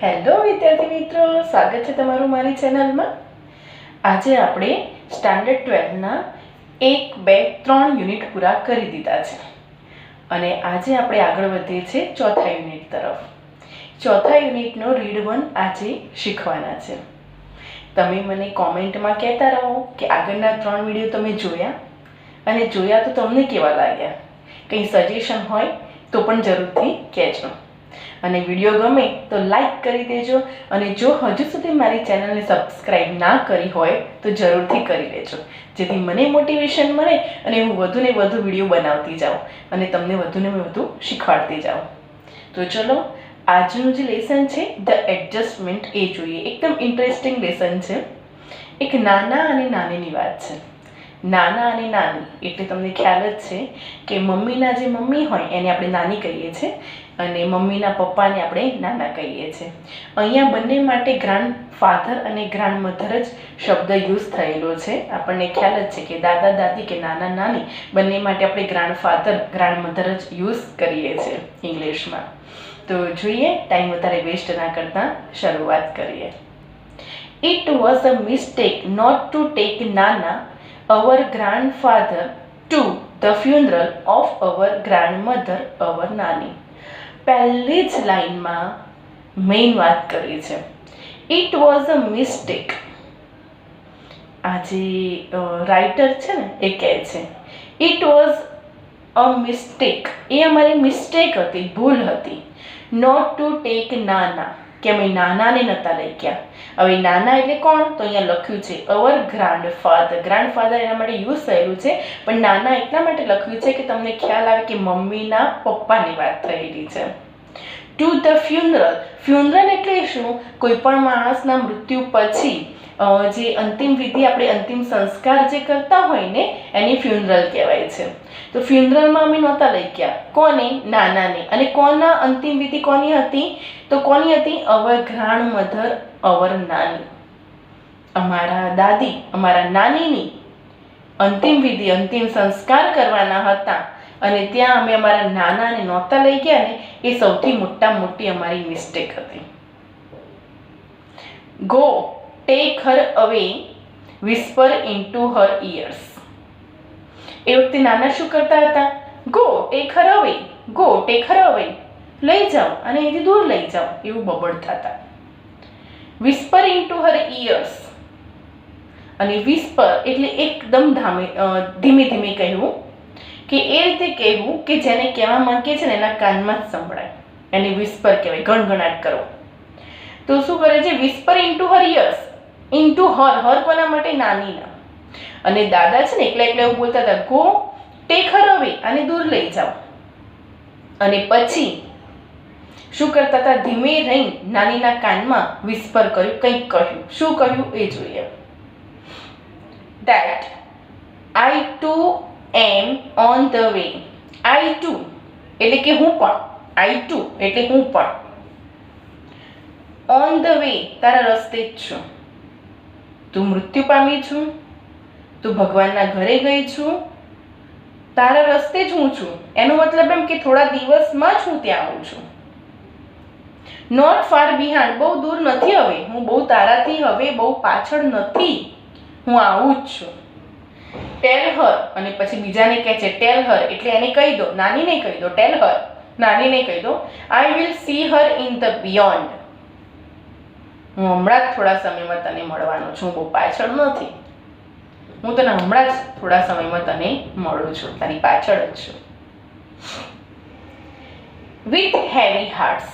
Hello વિદ્યાર્થી મિત્રો, સ્વાગત છે તમારું મારી ચેનલમાં. આજે આપણે સ્ટાન્ડર્ડ 12ના 1, 2, 3 યુનિટ પૂરા કરી દીધા છે અને આજે આપણે આગળ વધીએ છીએ ચોથા યુનિટ તરફ. ચોથા યુનિટનો રીડ 1 આજે શીખવાના છે. તમે મને કોમેન્ટમાં કહેતા રહો કે આગળના 3 વિડીયો તમે જોયા અને જોયા તો તમને કેવા લાગ્યા. કંઈ સજેશન હોય તો પણ જરૂરથી કહેજો. અને વિડીયો ગમે તો લાઈક કરી દેજો અને જો હજુ સુધી મારી ચેનલને સબસ્ક્રાઈબ ના કરી હોય તો જરૂરથી કરી લેજો, જેથી મને મોટિવેશન મળે અને હું વધુને વધુ વિડીયો બનાવતી જાઉં અને તમને વધુને વધુ શીખવાડતી જાઉં. તો ચલો આજનું જે લેસન છે ધ એડજસ્ટમેન્ટ એ જોઈએ. એકદમ ઇન્ટરેસ્ટિંગ લેસન છે. એક નાના અને નાનીની વાત છે. નાના અને નાની એટલે તમને ખ્યાલ જ છે કે મમ્મીના જે મમ્મી હોય એને આપણે નાની કહીએ છીએ અને મમ્મીના પપ્પાને આપણે નાના કહીએ છીએ. અહીંયા બંને માટે ગ્રાન્ડ ફાધર અને ગ્રાન્ડ મધર જ શબ્દ યુઝ થયેલો છે. આપણને ખ્યાલ જ છે કે દાદા દાદી કે નાના નાની બંને માટે આપણે ગ્રાન્ડ ફાધર ગ્રાન્ડ મધર જ યુઝ કરીએ છીએ ઇંગ્લિશમાં. તો જોઈએ, ટાઈમ વધારે વેસ્ટ ના કરતા શરૂઆત કરીએ. It was a mistake not to take નાના our grandfather to the funeral of our grandmother, our nani. પહેલી જ લાઈનમાં મેઇન વાત કરી છે. It was a mistake. આ જે રાઇટર છે ને એ કહે છે ઇટ વોઝ અ મિસ્ટેક, એ અમારી મિસ્ટેક હતી, ભૂલ હતી. નોટ ટુ ટેક નાના, કે અમે નાનાને નહોતા લઈ ગયા. હવે નાના એટલે કોણ? તો અહીંયા લખ્યું છે અવર ગ્રાન્ડફાધર. ગ્રાન્ડફાધર એના માટે યુઝ થયેલું છે, પણ નાના એટલા માટે લખ્યું છે કે તમને ખ્યાલ આવે કે મમ્મીના પપ્પાની વાત થયેલી છે. To the funeral. ફ્યુનરલ એટલે શું? કોઈ પણ માણસના મૃત્યુ પછી જે અંતિમ વિધિ, આપણે અંતિમ સંસ્કાર જે કરતા હોય ને એની ફ્યુનરલ કહેવાય છે. તો ફ્યુનરલમાં અમે નહોતા લઈ ગયા. કોને? નાનાને. અને કોના અંતિમ વિધિ કોની હતી? તો કોની હતી? અવર ગ્રાન્ડ મધર, અવર નાની. અમારા દાદી, અમારા નાનીની અંતિમ વિધિ, અંતિમ સંસ્કાર કરવાના હતા અને ત્યાં અમે અમારા નાનાને નહોતા લઈ ગયા ને, એ સૌથી મોટી અમારી મિસ્ટેક હતી. ગો ટેક હર અવે વિસ્પર ઇન્ટુ હર ઇયર્સ. એ વખતે નાના શું કરતા હતા? ગો ટેક હર અવે, ગો ટેક હર અવે, લઈ જાઓ અને એથી દૂર લઈ જાઓ, એવું બબડતા હતા. વિસ્પર ઇન્ટુ હર ઇયર્સ. અને વિસ્પર એટલે એકદમ ધીમે ધીમે કહેવું, કે એ રીતે કહેવું કે જેને કહેવા માંગે છે ને એના કાનમાં જ સંભળાય, એને વિસ્પર કહેવાય, ગણગણાટ કરો. તો શું કરે છે? વિસ્પર ઇન્ટુ હર ઇયર્સ. ઇન્ટુ હર, હર કોના માટે? નાનીના. અને દાદા છે ને એકલા એવું બોલતા હતા, ગો ટેક હર અવે, આને દૂર લઈ જાઓ. અને પછી શું કરતા હતા? ધીમે રહી નાનીના કાનમાં વિસ્પર કર્યું, કંઈક કહ્યું. શું કહ્યું એ જોઈએ. That I too am on the way. I too એટલે કે હું પણ. I too એટલે હું પણ. On the way તારા રસ્તે જ છું. તું મૃત્યુ પામી છું, તું ભગવાનના ઘરે ગઈ છું, તારા રસ્તે જ હું છું. એનો મતલબ એમ કે થોડા દિવસમાં જ હું ત્યાં આવું છું. નોટ ફાર બિહાઇન્ડ, બહુ દૂર નથી હવે, હું બહુ તારાથી હવે બહુ પાછળ નથી, હું આવું જ છું. ટેલ હર, અને પછી બીજાને કહે છે ટેલ હર એટલે એને કહી દો, નાનીને કહી દો. ટેલ હર, નાનીને કહી દો. I will see her in the beyond. હું હમણાં જ થોડા સમયમાં તને મળવાનો છું, બહુ પાછળ નથી. હું તને હમણાં જ થોડા સમયમાં તને મળું છું, તારી પાછળ જ છું. With heavy hearts.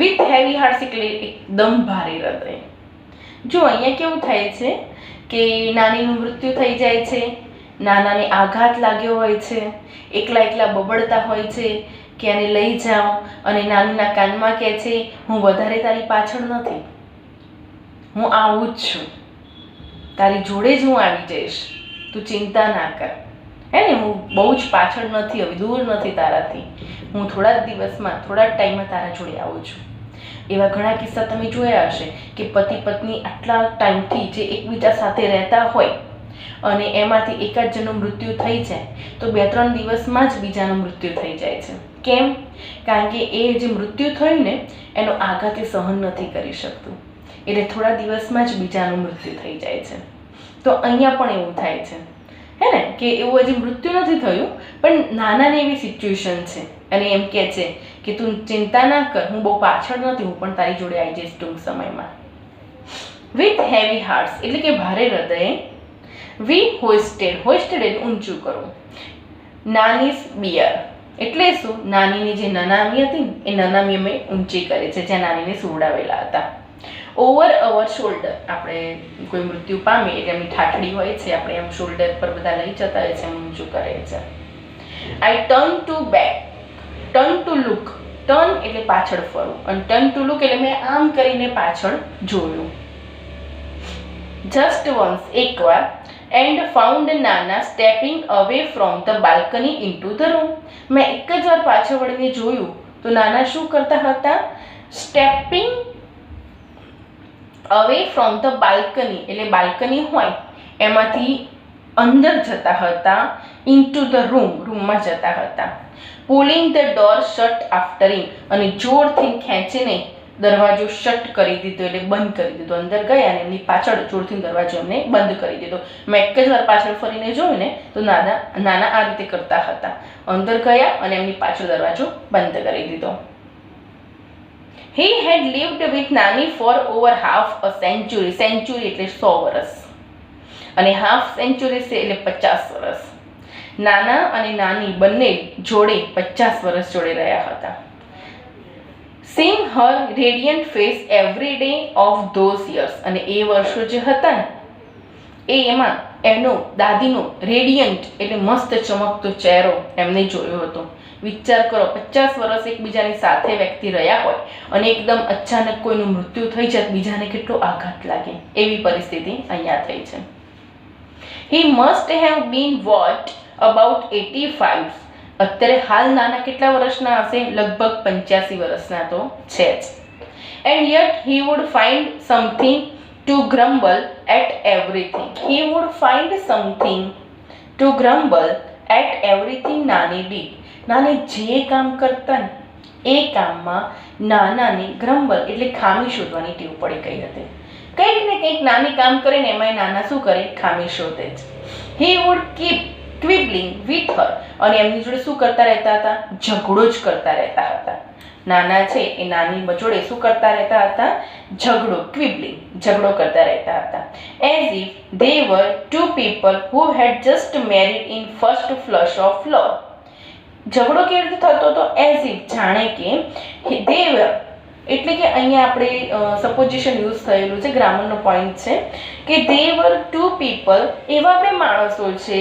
With heavy hearts એટલે એકદમ ભારે હૃદય. જો અહીંયા કેવું થાય છે કે નાનીનું મૃત્યુ થઈ જાય છે, નાનાને આઘાત લાગ્યો હોય છે, એકલા બબડતા હોય છે કે આને લઈ જાઓ, અને નાનીના કાનમાં કહે છે હું વધારે તારી પાછળ નથી, હું આવું જ છું, તારી જોડે જ હું આવી જઈશ, તું ચિંતા ના કર. હે ને, હું બહુ જ પાછળ નથી, હવે દૂર નથી તારાથી, હું થોડા જ દિવસમાં, થોડા જ ટાઈમમાં તારા જોડે આવું છું. એવા ઘણા કિસ્સા તમે જોયા હશે કે પતિ પત્ની આટલા ટાઈમથી જે એકબીજા સાથે રહેતા હોય અને એમાંથી એકાદ જણનું મૃત્યુ થઈ જાય તો 2-3 દિવસમાં જ બીજાનું મૃત્યુ થઈ જાય છે. કેમ? કારણ કે એ જે મૃત્યુ થયું ને એનો આઘાત એ સહન નથી કરી શકતું, એટલે થોડા દિવસમાં જ બીજાનું મૃત્યુ થઈ જાય છે. તો અહીંયા પણ એવું થાય છે, હે ને, કે એવું હજી મૃત્યુ નથી થયું પણ નાનાની એવી સિચ્યુએશન છે અને એમ કહે છે કે તું ચિંતા ના કર, હું બહુ પાછળ નથી, હું પણ તારી જોડે આવી જઈશ ટૂંક સમયમાં. વિથ હેવી હાર્ટ્સ એટલે કે ભારે હૃદયે વી હોઇસ્ટેડ, હોઇસ્ટેડ એટલે ઊંચું કરવું. નાનીસ બિયર એટલે શું? નાનીની જે નનામી હતી ને એ નનામી અમે ઊંચી કરી છે, જ્યાં નાનીને સુવડાવેલા હતા. ઓવર અવર શોલ્ડર, આપણે કોઈ મૃત્યુ પામીએ એટલે એમની ઠાઠડી હોય છે, આપણે એમ શોલ્ડર પર બધા લઈ જતા હોય છે, એમ ઊંચું કરે છે. I turn to back, turn to look, turn એટલે પાછળ ફરવું અને ટર્ન ટુ લુક એટલે મેં આમ કરીને પાછળ જોયું. જસ્ટ વન્સ એકવાર, એન્ડ ફાઉન્ડ નાના stepping away from the balcony into the room. મેં એક જ વાર પાછળ વળીને જોયું તો નાના શું કરતા હતા? Stepping away from the balcony એટલે બાલ્કની હોય એમાંથી અંદર જતા હતા, ઇન્ટુ ધ રૂમ રૂમમાં જતા હતા. Pulling the door shut after him અને જોરથી ખેંચીને દરવાજો શટ કરી દીધો એટલે બંધ કરી દીધો. અંદર ગયા અને એમની પાછળ જોરથી દરવાજો એમને બંધ કરી દીધો. મેં એક જ વાર પાછળ ફરીને જોયું ને તો નાના આ રીતે કરતા હતા, અંદર ગયા અને એમની પાછળ દરવાજો બંધ કરી દીધો. He had lived with Nani for over half a century. Century એટલે 100 વર્ષ અને હાફ સેન્ચુરી એટલે 50 વર્ષ. નાના અને નાની બંને જોડે 50 વર્ષ જોડે રહ્યા હતા. Seeing her radiant face every day of those years અને એ વર્ષો જે હતા ને એમાં એનો દાદીનો રેડિયન્ટ એટલે મસ્ત ચમકતો ચહેરો એમને જોયો હતો. વિચાર કરો, 50 વર્ષ એકબીજાની સાથે વ્યક્તિ રહ્યા હોય અને એકદમ અચાનક કોઈનું મૃત્યુ થઈ જાય બીજાને કેટલો આઘાત લાગે, એવી પરિસ્થિતિ અહીંયા થઈ છે. He must have been what about 85. અત્યારે હાલ નાના કેટલા વર્ષના હશે? લગભગ 85 વર્ષના તો છે જ. And yet he would find something to grumble at everything. He would find something to grumble at everything નાની did. નાની જે કામ કરતા ને એ કામમાં નાનાને ગ્રમ્બલ એટલે ખામી શોધવાની ટેવ પડી ગઈ હતી. કંઈક ને કંઈક નાની કામ કરે ને એમાં નાના શું કરે? ખામી શોધે જ. He would keep quibbling with her અને એમની જોડે શું કરતા રહેતા હતા? ઝઘડો જ કરતા રહેતા હતા. નાના છે એ નાની જોડે શું કરતા રહેતા હતા? ઝઘડો, ક્વિબલિંગ, ઝઘડો કરતા રહેતા હતા. As if they were two people who had just married in first flush of love. ઝઘડો કેવી રીતે થતો હતો? As if જાણે કે they were એટલે કે અહીંયા આપણે સપોઝિશન યુઝ થયેલું છે, ગ્રામરનો પોઈન્ટ છે કે they were two people એવા બે માણસો છે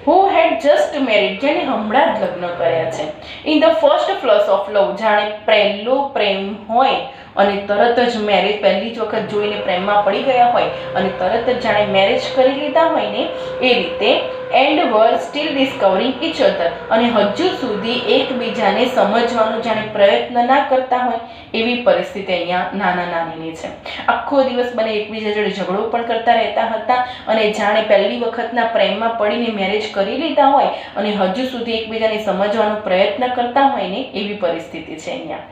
who had just married જેને હમણાં જ લગ્ન કર્યા છે. in the first flush of love જાણે પહેલો પ્રેમ હોય અને તરત જ મેરેજ, પહેલી જ વખત જોઈને પ્રેમમાં પડી ગયા હોય અને તરત જ જાણે મેરેજ કરી લીધા હોય ને એ રીતે. And were still discovering each other અને હજુ સુધી એકબીજાને સમજવાનો જાણે પ્રયત્ન ના કરતા હોય એવી પરિસ્થિતિ અહીંયા નાના નાનીની છે. આખો દિવસ બંને એકબીજા જોડે ઝઘડો પણ કરતા રહેતા હતા અને જાણે પહેલી વખતના પ્રેમમાં પડીને મેરેજ કરી લીધા હોય અને હજુ સુધી એકબીજાને સમજવાનો પ્રયત્ન કરતા હોય ને એવી પરિસ્થિતિ છે અહીંયા.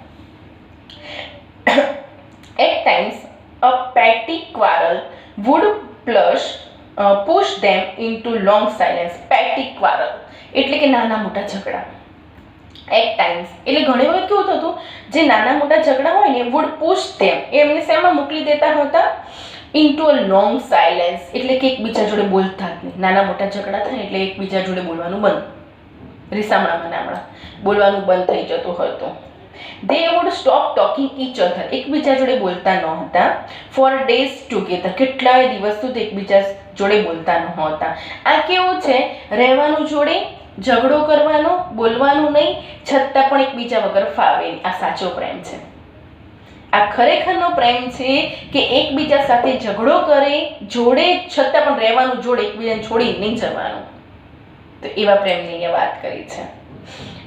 At times a petty quarrel would push them into long silence. Petty quarrel એટલે કે નાના મોટા ઝઘડા. At times એટલે ઘણી વખત કેવું થતું, જે નાના મોટા ઝઘડા હોય ને would push them એમને શેમાં મોકલી દેતા હતા? into a long silence એટલે કે એકબીજા જોડે બોલતા જ નહીં. નાના મોટા ઝઘડા થાય એટલે એકબીજા જોડે બોલવાનું બંધ, રીસામણા બોલવાનું બંધ થઈ જતું હતું. They would stop talking each other એકબીજા જોડે બોલતા ન હતા. for days together કેટલાય દિવસ સુધી એકબીજા જોડે બોલતા ન હતા. આ કેવું છે? રહેવાનું જોડે, ઝઘડો કરવાનો, બોલવાનું નહીં, છતાં પણ એકબીજા વગર ફાવે. આ સાચો પ્રેમ છે. આ ખરેખરનો પ્રેમ છે કે એકબીજા સાથે ઝઘડો કરે જોડે, છતાં પણ રહેવાનું જોડે, એકબીજાને છોડી નહીં જવાનું. તો એવા પ્રેમની અહીંયા વાત કરી છે.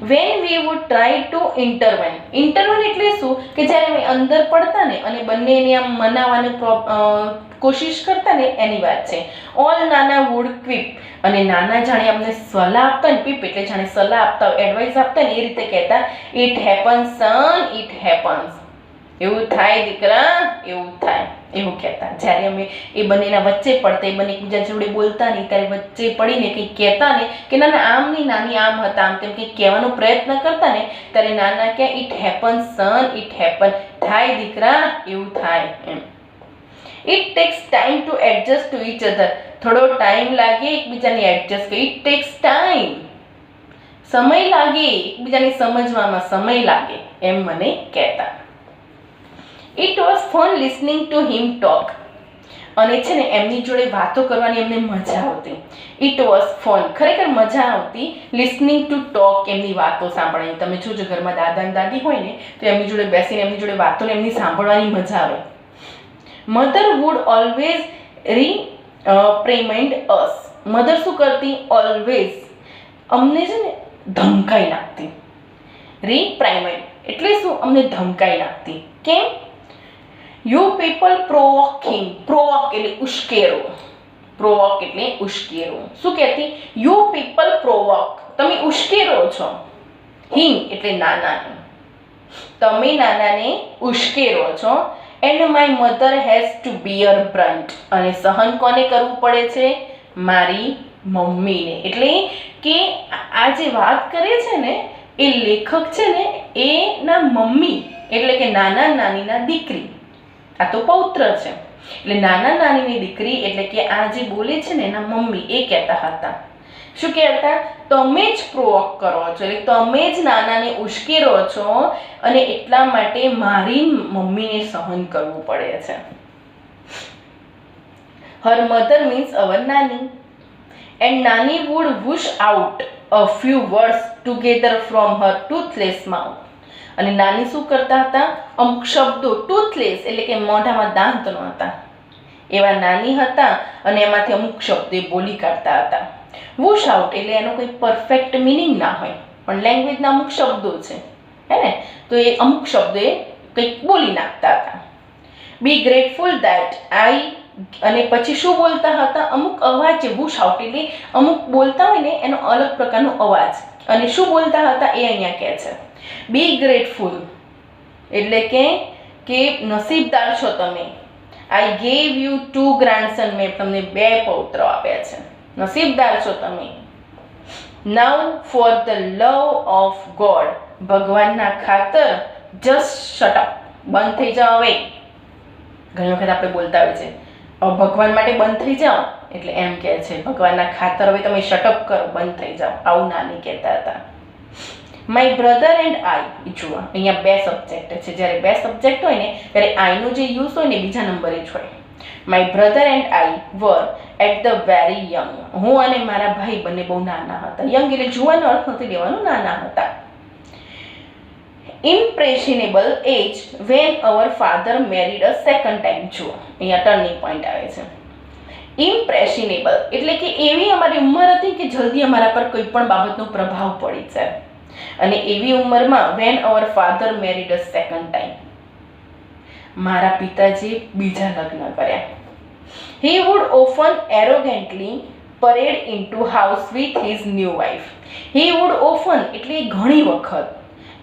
When we would try to intervene. Intervene એટલે શું કે જ્યારે અમે અંદર પડતા ને અને બંનેને આમ મનાવવાની કોશિશ કરતા ને એની વાત છે. ઓલ નાના વુડ ક્વિપ. અને નાના જાણે અમને સલાહ આપતા ને, પીપ એટલે જાણે સલાહ આપતા હોય, એડવાઇસ આપતા ને, એ રીતે કહેતા, it happens son, it happens. એવું થાય દીકરા, એવું થાય, એવું કહેતા. જ્યારે અમે એ બંનેના વચ્ચે પડતા, એ બંને એકબીજા જોડે બોલતા નહીં, ત્યારે વચ્ચે પડીને કંઈક કહેતા ને કે નાના આમ નહીં, નાની આમ હતા, આમ તેમ કંઈક કહેવાનો પ્રયત્ન કરતા ને, ત્યારે નાના કહે it happens son, it happen. થાય દીકરા, એવું થાય એમ. It takes time to adjust to each other. થોડો ટાઈમ લાગે એકબીજાને એડજસ્ટ કરી. It takes time. સમય લાગે એકબીજાને સમજવામાં, સમય લાગે એમ મને કહેતા. It was fun listening to him talk. અને છે ને એમની જોડે વાતો કરવાની એમને મજા આવતી. ઇટ વોઝ ફન, ખરેખર મજા આવતી લિસનિંગ ટુ ટોક, એમની વાતો સાંભળવાની. તમે જોજો ઘરમાં દાદા અને દાદી હોય ને તો એમની જોડે બેસીને એમની જોડે વાતોને એમની સાંભળવાની મજા આવે. મધર વુડ ઓલવેઝ પ્રેમાઇન્ડ અસ. મધર શું કરતી? ઓલવેઝ અમને છે ને ધમકાઈ નાખતી. રીપ્રાઇમાઇન્ડ એટલે શું? અમને ધમકાઈ નાખતી. કેમ? You people provoking. પ્રોવોક એટલે ઉશ્કેરો. પ્રોવોક એટલે ઉશ્કેરો. શું કહેતી? You people provoke. તમે ઉશ્કેરો છો. હિમ એટલે નાનાને. તમે નાનાને ઉશ્કેરો છો. And my mother has to bear brunt. અને સહન કોને કરવું પડે છે? મારી મમ્મીને. એટલે કે આ જે વાત કરે છે ને એ લેખક છે ને એના મમ્મી એટલે કે નાના નાનીના દીકરી. આ તો પૌત્ર છે એટલે નાના નાનીની દીકરી એટલે કે આ જે બોલે છે ને એના મમ્મી એ કહેતા હતા. શું કહેતા? તમે જ પ્રોવોક કરો છો, એટલે તમે જ નાનાને ઉશ્કેરો છો અને એટલા માટે મારી મમ્મીને સહન કરવું પડે છે. હર મધર મીન્સ અવર નાની. એન્ડ નાની would whoosh out a few words together from her toothless mouth. અને નાની શું કરતા હતા? અમુક શબ્દો, ટૂથલેસ એટલે કે મોઢામાં દાંત ન હતા એવા નાની હતા અને એમાંથી અમુક શબ્દો બોલી કાઢતા હતા. વૂશ આઉટ એટલે એનો કોઈ પરફેક્ટ મિનિંગ ના હોય પણ લેંગ્વેજના અમુક શબ્દો છે હે ને, તો એ અમુક શબ્દો એ કંઈક બોલી નાખતા હતા. બી ગ્રેટફુલ ધેટ આઈ. અને પછી શું બોલતા હતા? અમુક અવાજ છે. વૂશ આઉટ એટલે અમુક બોલતા હોય ને એનો અલગ પ્રકારનો અવાજ. અને શું બોલતા હતા એ અહીંયા કહે છે. બી ગ્રેટફુલ એટલે કે નસીબદાર છો તમે. I gave you 2 grandson. મેં તમને 2 પૌત્ર આપ્યા છે. નસીબદાર છો તમે. Now for the love of God. ભગવાનના ખાતર જસ્ટ શટ અપ. બંધ થઈ જાઓ હવે. ઘણી વખત આપણે બોલતા હોય છે ભગવાન માટે બંધ થઈ જાઓ, એટલે એમ કહે છે ભગવાનના ખાતર હવે તમે શટઅપ કરો, બંધ થઈ જાઓ. આવું નાની કહેતા હતા. માય બ્રધર એન્ડ આઈ. જુઓ અહીંયા 2 સબ્જેક્ટ છે. જ્યારે 2 સબ્જેક્ટ હોય ને ત્યારે આઈનો જે યુઝ હોય ને બીજા નંબરે જ હોય. My brother and I were at the very young. હું અને મારા ભાઈ બંને બહુ નાના હતા. યંગ એટલે જુવાનો અર્થ નથી લેવાનો, નાના હતા. Impressionable age when our father married a second time. જુઓ અહીંયા ટર્નિંગ પોઈન્ટ આવે છે. ઇમ્પ્રેશનેબલ એટલે કે એવી અમારી ઉંમર હતી કે જલ્દી અમારા પર કોઈ પણ બાબતનો પ્રભાવ પડી જાય. અને એવી ઉંમરમાં when our father married a second time. મારા પિતાજીએ બીજા લગ્ન કર્યા. He would often arrogantly parade into house with his new wife. He would often એટલે ઘણી વખત.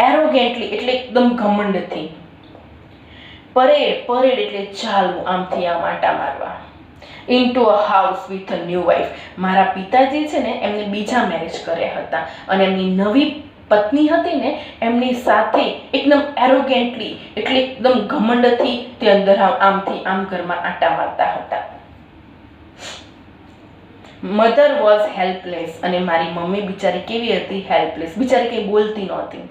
એરોગેન્ટલી એટલે એકદમ ઘમંડથી. પરેડ એટલે ચાલવું, આમથી આમ આંટા મારવા. Into a house with a new wife. મારા પિતાજી છે ને એમને બીજા મેરેજ કર્યા હતા અને એમની નવી પત્ની હતી ને એમની સાથે એકદમ એરોગેન્ટલી એટલે એકદમ ઘમંડથી તે અંદર આમથી આમ ઘરમાં આંટા મારતા હતા. Mother was helpless. અને મારી મમ્મી બિચારી કેવી હતી? હેલ્પલેસ. બિચારી કંઈ બોલતી નહોતી,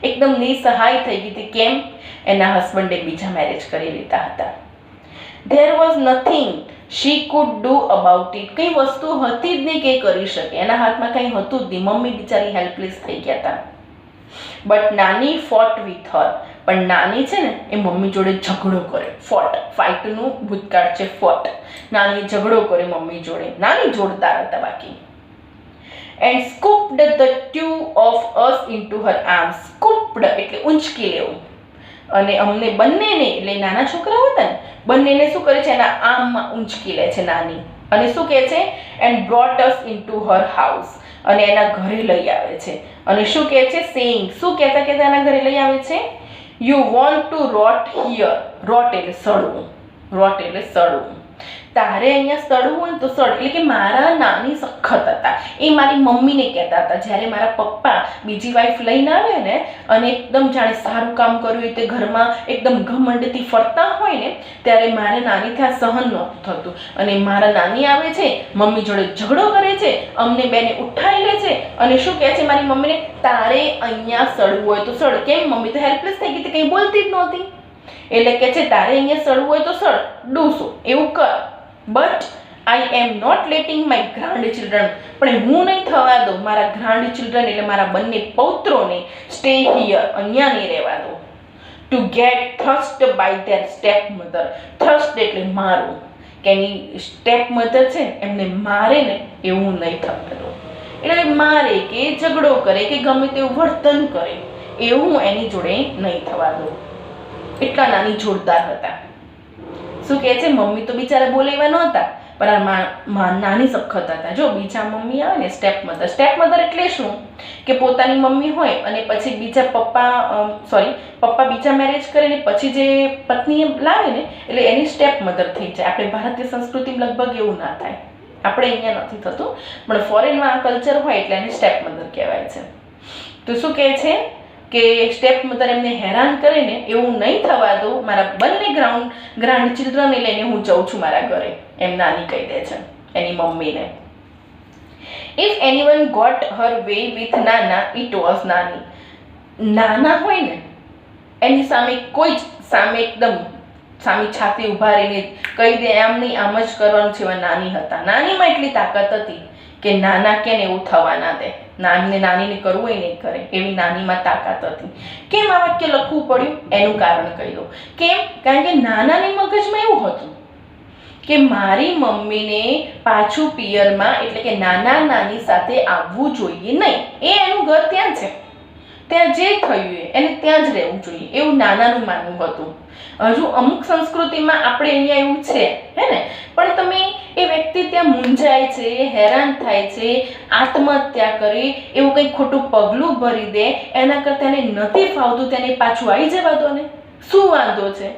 એકદમ નિસહાય થઈ ગઈ હતી. કેમ? એના હસબન્ડે બીજા મેરેજ કરી લીધા હતા. There was nothing she could do about it. કઈ વસ્તુ હતી જ નહીં કે કરી શકે, એના હાથમાં કંઈ હતું જ નહીં. મમ્મી બિચારી હેલ્પલેસ થઈ ગયા હતા. બટ નાની ફોટ વિથ હર. પણ નાની છે ને એ મમ્મી જોડે ઝઘડો કરે. ફોટ, ફાઇટનું ભૂતકાળ છે ફોટ. નાની ઝઘડો કરે મમ્મી જોડે. નાની જોરદાર હતા બાકી. And scooped the two of us into her arms. Scooped એટલે ઊંચકી લેવું, અને અમને બંનેને એટલે નાના છોકરાઓ હતા ને બંનેને શું કરે છે એના આર્મમાં ઊંચકી લે છે નાની, અને શું કહે છે and brought us into her house, અને એના ઘરે લઈ આવે છે. અને શું કહે છે સેઇંગ, શું કહેતા કહેતા એના ઘરે લઈ આવે છે you want to rot here. Rot એટલે સડવું, રોટ એટલે સડવું. તારે અહીંયા સડવું હોય તો સડ, એટલે કે મારા નાની સખત હતા, એ મારી મમ્મીને કહેતા હતા. જ્યારે મારા પપ્પા બીજી વાઈફ લઈને આવે ને અને એકદમ જાણે સારું કામ કર્યું તે ઘરમાં એકદમ ઘમંડથી ફરતા હોય ને ત્યારે મારે નાની ત્યાં સહન નહોતું થતું, અને મારા નાની આવે છે મમ્મી જોડે ઝઘડો કરે છે, અમને બેને ઉઠાઈ લે છે અને શું કહે છે મારી મમ્મીને તારે અહીંયા સડવું હોય તો સડ. કેમ? મમ્મી તો હેલ્પલેસ થઈ ગઈ, કંઈ બોલતી જ નહોતી. એટલે કે છે તારે અહીંયા સડવું હોય તો સડ, ડૂસો એવું કર, but I am not letting my grandchildren, પણ હું નહીં થવા દઉં મારા ગ્રાન્ડ ચિલ્ડ્રન એટલે મારા બંને પૌત્રોને સ્ટે હિયર, અહીંયા નહીં રહેવા દઉં. To get trust by their stepmother. Trust એટલે મારું, કે એની સ્ટેપ મધર છે એમને મારે ને એવું નહીં થવા દઉં. એટલે મારે કે ઝઘડો કરે કે ગમે તેવું વર્તન કરે એવું એની જોડે નહીં થવા દઉં. એટલા નાની જોરદાર હતા. શું કહે છે મમ્મી તો બિચારા બોલે એવા નહોતા, પણ આ નાની સખત હતા. જો બીજા મમ્મી આવે ને સ્ટેપ મધર, સ્ટેપ મધર એટલે શું કે પોતાની મમ્મી હોય અને પછી બીજા પપ્પા બીજા મેરેજ કરે ને પછી જે પત્ની લાવે ને એટલે એની સ્ટેપ મધર થઈ જાય. આપણે ભારતીય સંસ્કૃતિમાં લગભગ એવું ના થાય, આપણે અહીંયા નથી થતું, પણ ફોરેનમાં આ કલ્ચર હોય એટલે એને સ્ટેપ મધર કહેવાય છે. તો શું કહે છે કે સ્ટેપ મધર એમને હેરાન કરે ને એવું નહીં થવા દઉં, મારા બંને ગ્રાન્ડ ચિલ્ડ્રનને લઈને હું જઉં છું મારા ઘરે, એમ નાની કહી દે છે એની મમ્મીને. If anyone got her way with નાના ઇટ વોઝ નાની. નાના હોય ને એની સામે કોઈ જ એકદમ સામી છાતી ઉભા રહીને કહી દે આમ નહીં આમ જ કરવાનું છે, એવા નાની હતા. નાનીમાં એટલી તાકાત હતી કે નાના કે ને એવું થવા ના દે, નાનીને કરવું એ નહીં કરે, એવી નાનીમાં તાકાત હતી. કેમ આ વાક્ય લખવું પડ્યું એનું કારણ કહી દઉં. કેમ? કારણ કે નાનાની મગજમાં એવું હતું કે મારી મમ્મીને પાછું પિયરમાં એટલે કે નાના નાની સાથે આવવું જોઈએ નહીં, એ એનું ઘર ત્યાં છે, ત્યાં જે થયું એને ત્યાં જ રહેવું જોઈએ, એવું નાનાનું માનવું હતું. હજુ અમુક સંસ્કૃતિમાં આપણે અહીંયા એવું છે હે ને, પણ તમે એ વ્યક્તિ ત્યાં મૂંઝાય છે, હેરાન થાય છે, આત્મહત્યા કરી એવું કંઈ ખોટું પગલું ભરી દે એના કરતાં એને નથી ફાવતું તેને પાછું આવી જવા દો ને, શું વાંધો છે?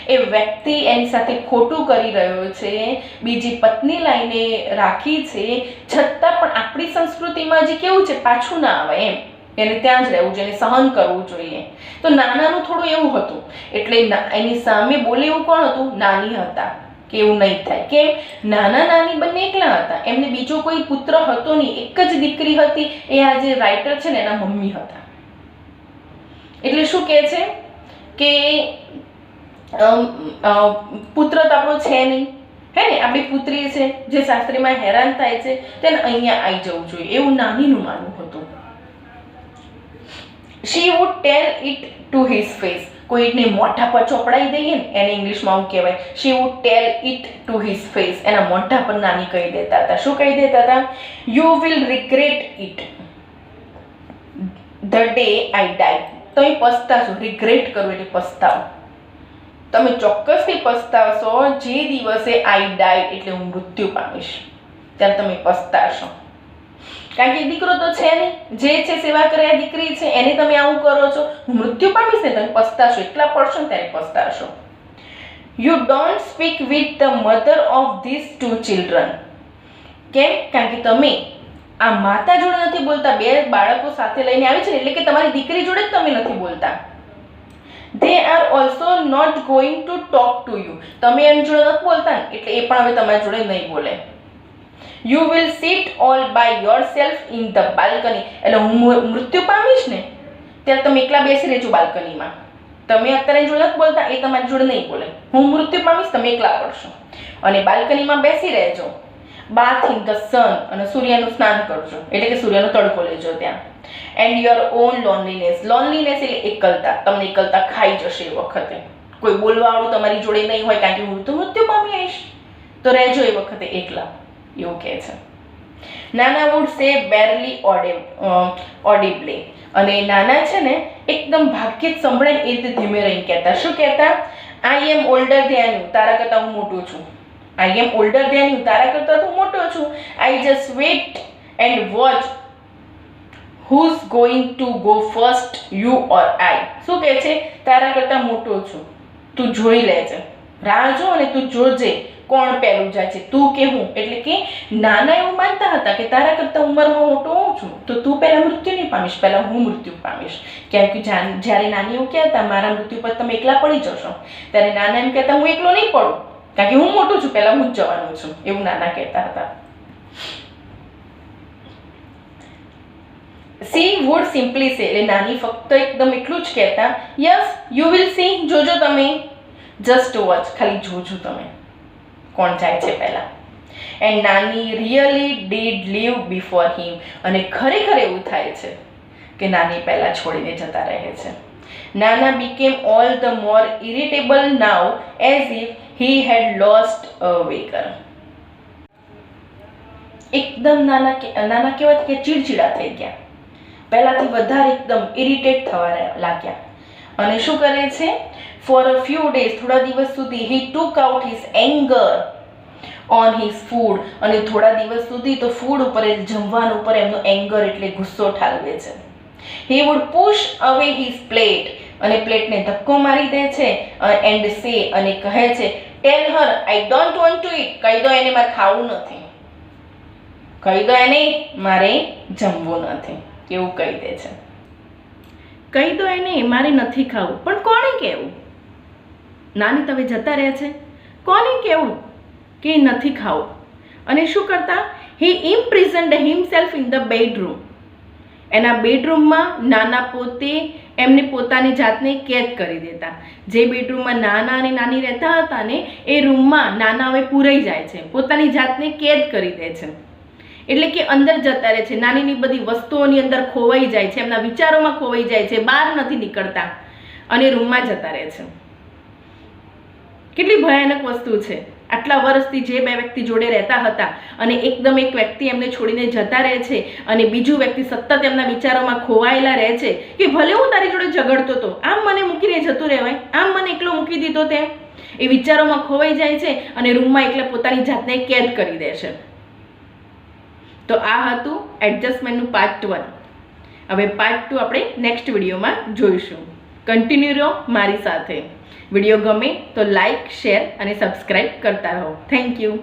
એ વ્યક્તિ એની સાથે ખોટું કરી રહ્યો છે, બીજી પત્ની લાઈને રાખી છે, છતાં પણ આપણી સંસ્કૃતિમાં હજી કેવું છે પાછું ના આવે એમ, એને ત્યાં જ રહેવું જોઈએ, સહન કરવું જોઈએ. તો નાનાનું થોડું એવું હતું, એટલે એની સામે બોલે એવું કોણ હતું? નાની હતા કે એવું નહીં થાય. કેમ? નાના નાની બંને એકલા હતા, એમને બીજો કોઈ પુત્ર હતો નહીં, એક જ દીકરી હતી, એ આ જે રાઇટર છે ને એના મમ્મી હતા. એટલે શું કહે છે કે પુત્ર તો આપણો છે નહીં હે ને, આપણી પુત્રી છે જે શાસ્ત્રીમાં હેરાન થાય છે તેને અહીંયા આવી જવું જોઈએ, એવું નાનીનું માનવું હતું. She would tell it to his face. કોઈને મોઢા પર ચોપડાઈ દઈએ ને એને ઇંગ્લિશમાં આવું કહેવાય, she would tell it to his face. એના મોઢા પર નાની કહી દેતા હતા. શું કહી દેતા હતા? You will regret it the day I die. તમે પસ્તાશો, રિગ્રેટ કરવું એટલે પસ્તાવો, તમે ચોક્કસથી પસ્તાવશો જે દિવસે I die એટલે હું મૃત્યુ પામીશ ત્યારે તમે પસ્તાશો. કારણ કે દીકરો તો છે નહીં, જે છે સેવા કરે આ દીકરી છે, એને તમે આવું કરો છો, હું મૃત્યુ પામીશ ને તમે પસ્તાશો, એકલા પડશો ને ત્યારે પસ્તાશો. You don't speak with the mother of this two children. કેમ? કારણ કે તમે આ માતા જોડે નથી બોલતા, બે બાળકો સાથે લઈને આવી છે એટલે કે તમારી દીકરી જોડે જ તમે નથી બોલતા. They are also not going to talk to you. તમે એની જોડે નથી બોલતા ને એટલે એ પણ હવે તમારી જોડે નહીં બોલે. You will sit all by yourself in the balcony. એટલે હું મૃત્યુ પામીશ ને ત્યારે તમે એકલા બેસી રહેજો બાલ્કનીમાં. તમે અત્યારે જોડે નથી બોલતા, એ તમારી જોડે નહીં બોલે. હું મૃત્યુ પામીશ, તમે એકલા પડશો અને બાલ્કનીમાં બેસી રહેજો. bath in the sun, અને સૂર્યનું સ્નાન કરજો એટલે કે સૂર્યનો તડકો લેજો ત્યાં. and your own loneliness. loneliness એટલે એકલતા, તમને એકલતા ખાઈ જશે એ વખતે. કોઈ બોલવાવાળું તમારી જોડે નહીં હોય કારણ કે હું તો મૃત્યુ પામી આવીશ, તો રહેજો એ વખતે એકલા, એવું કહે છે. નાના વુડ સે બેરલી ઓડિબલી, અને નાના છે ને એકદમ ભાગ્યે જ સંભળાય એ રીતે ધીમે રહીને કહેતા. શું કહેતા? I am older than you, તારા કરતાં હું મોટો છું. I am older than you, તારા કરતાં હું મોટો છું. I just wait and watch who's going to go first, you or I. શું કહે છે? તારા કરતાં મોટો છું, તું જોઈ લેજે, રાહ જો અને તું જોજે કોણ પહેલું જાય છે, તું કે હું. એટલે કે નાના એવું માનતા હતા કે તારા કરતાં ઉંમરમાં મોટો હું છું તો તું પહેલાં મૃત્યુ નહીં પામીશ, પહેલાં હું મૃત્યુ પામીશ. કેમ કે જ્યારે નાની એવું કહેતા મારા મૃત્યુ પર તમે એકલા પડી જશો, ત્યારે નાના એમ કહેતા હું એકલો નહીં પડું, કારણ કે હું મોટું છું, પહેલાં હું જ જવાનું છું, એવું નાના કહેતા હતા. સી વુડ સિમ્પલી સે, એટલે નાની ફક્ત એકદમ એટલું જ કહેતા, યસ યુ વિલ સી, જોજો તમે, જસ્ટ વોચ, ખાલી જોજો તમે કોણ જાય છે પહેલા. એન્ડ નાની રિયલી ડીડ લીવ બિફોર હિમ, અને ખરેખર એવું થાય છે કે નાની પહેલા છોડીને જતા રહે છે. નાના became all the more irritable now as if he had lost a wager. એકદમ નાના કહેવાય કે ચીડચીડા થઈ ગયા, પહેલાંથી વધારે એકદમ ઇરિટેટ થવા લાગ્યા. અને શું કરે છે? ફોર અ ફ્યુ ડેઝ, થોડા દિવસ સુધી, he took out his anger on his food, અને થોડા દિવસ સુધી તો ફૂડ ઉપર, જમવાનું ઉપર એમનો એંગર એટલે ગુસ્સો ઠાલવે છે. હી વુડ પુશ અવે હિઝ પ્લેટ, અને પ્લેટને ધક્કો મારી દે છે. એન્ડ સે, અને કહે છે, tell her I don't want to eat, કહી દો એને મારે ખાવું નથી, કહી દો એને મારે જમવું નથી, એવું કહી દે છે. કહી દો એને મારે નથી ખાવું, પણ કોને કહેવું? નાની તમે જતા રહે છે, કોને કહેવું કે નથી ખાવું? અને શું કરતા? હી ઇમ્પ્રિઝન્ડ હિમસેલ્ફ ઇન ધ બેડરૂમ, એના બેડરૂમમાં નાના પોતે એમને પોતાની જાતને કેદ કરી દેતા. જે બેડરૂમમાં નાના અને નાની રહેતા હતા ને એ રૂમમાં નાના હવે પૂરાઈ જાય છે, પોતાની જાતને કેદ કરી દે છે. એટલે કે અંદર જતા રહે છે, નાનીની બધી વસ્તુઓની અંદર ખોવાઈ જાય છે, એમના વિચારોમાં ખોવાઈ જાય છે, બહાર નથી નીકળતા અને રૂમમાં જતા રહે છે. કેટલી ભયાનક વસ્તુ છે. આટલા વર્ષથી જે બે વ્યક્તિ જોડે રહેતા હતા અને એકદમ એક વ્યક્તિ એમને છોડીને જતા રહે છે અને બીજું વ્યક્તિ સતત એમના વિચારોમાં ખોવાયેલા રહે છે કે ભલે હું તારી જોડે ઝઘડતો હતો, આમ મને મૂકીને જતું રહેવાય, આમ મને એકલો મૂકી દીધો, તેમ એ વિચારોમાં ખોવાઈ જાય છે અને રૂમમાં એકલા પોતાની જાતને કેદ કરી દે છે. તો આ હતું એડજસ્ટમેન્ટનું પાર્ટ 1. હવે પાર્ટ 2 આપણે નેક્સ્ટ વિડીયોમાં જોઈશું. કન્ટિન્યુ રહો મારી સાથે. વિડીયો ગમે તો લાઈક, શેર અને સબસ્ક્રાઈબ કરતા રહો. Thank you.